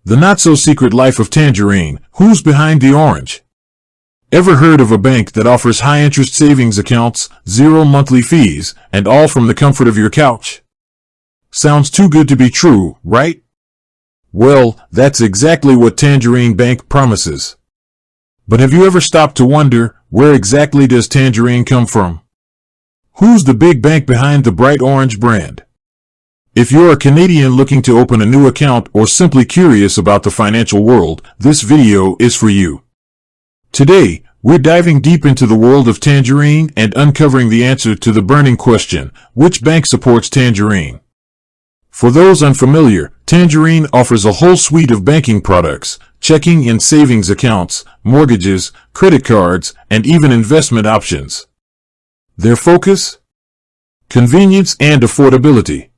The not-so-secret life of Tangerine. Who's behind the orange? Ever heard of a bank that offers high-interest savings accounts, zero monthly fees, and all from the comfort of your couch? Sounds too good to be true, right? Well, that's exactly what Tangerine Bank promises. But have you ever stopped to wonder, where exactly does Tangerine come from? Who's the big bank behind the bright orange brand? If you're a Canadian looking to open a new account or simply curious about the financial world, this video is for you. Today, we're diving deep into the world of Tangerine and uncovering the answer to the burning question, which bank supports Tangerine? For those unfamiliar, Tangerine offers a whole suite of banking products, checking and savings accounts, mortgages, credit cards, and even investment options. Their focus? Convenience and affordability.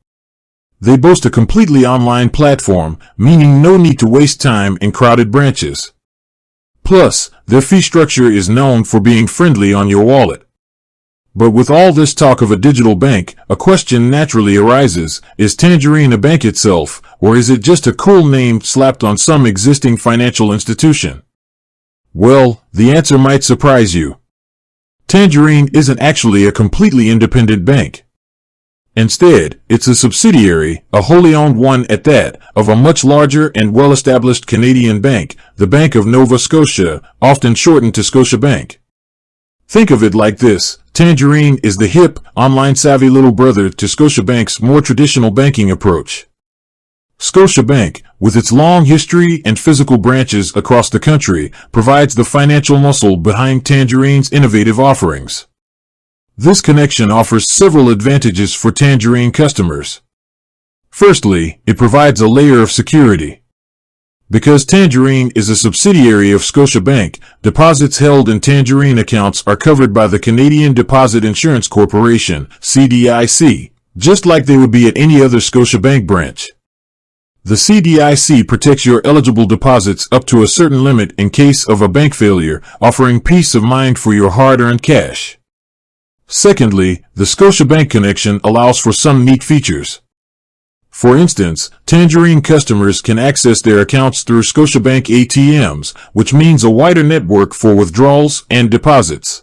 They boast a completely online platform, meaning no need to waste time in crowded branches. Plus, their fee structure is known for being friendly on your wallet. But with all this talk of a digital bank, a question naturally arises: is Tangerine a bank itself, or is it just a cool name slapped on some existing financial institution? Well, the answer might surprise you. Tangerine isn't actually a completely independent bank. Instead, it's a subsidiary, a wholly owned one at that, of a much larger and well-established Canadian bank, the Bank of Nova Scotia, often shortened to Scotiabank. Think of it like this: Tangerine is the hip, online-savvy little brother to Scotiabank's more traditional banking approach. Scotiabank, with its long history and physical branches across the country, provides the financial muscle behind Tangerine's innovative offerings. This connection offers several advantages for Tangerine customers. Firstly, it provides a layer of security. Because Tangerine is a subsidiary of Scotiabank, deposits held in Tangerine accounts are covered by the Canadian Deposit Insurance Corporation, CDIC, just like they would be at any other Scotiabank branch. The CDIC protects your eligible deposits up to a certain limit in case of a bank failure, offering peace of mind for your hard-earned cash. Secondly, the Scotiabank connection allows for some neat features. For instance, Tangerine customers can access their accounts through Scotiabank ATMs, which means a wider network for withdrawals and deposits.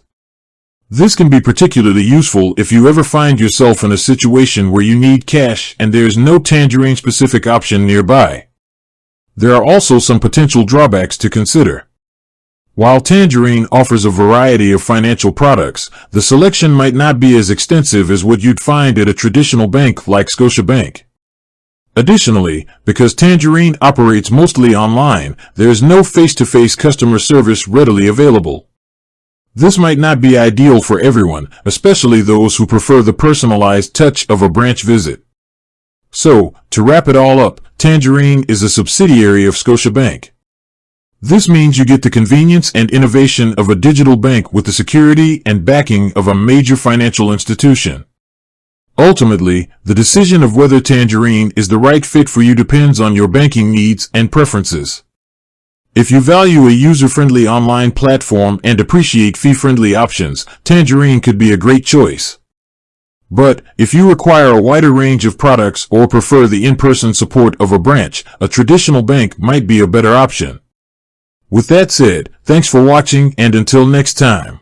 This can be particularly useful if you ever find yourself in a situation where you need cash and there's no Tangerine-specific option nearby. There are also some potential drawbacks to consider. While Tangerine offers a variety of financial products, the selection might not be as extensive as what you'd find at a traditional bank like Scotiabank. Additionally, because Tangerine operates mostly online, there is no face-to-face customer service readily available. This might not be ideal for everyone, especially those who prefer the personalized touch of a branch visit. So, to wrap it all up, Tangerine is a subsidiary of Scotiabank. This means you get the convenience and innovation of a digital bank with the security and backing of a major financial institution. Ultimately, the decision of whether Tangerine is the right fit for you depends on your banking needs and preferences. If you value a user-friendly online platform and appreciate fee-friendly options, Tangerine could be a great choice. But, if you require a wider range of products or prefer the in-person support of a branch, a traditional bank might be a better option. With that said, thanks for watching, and until next time.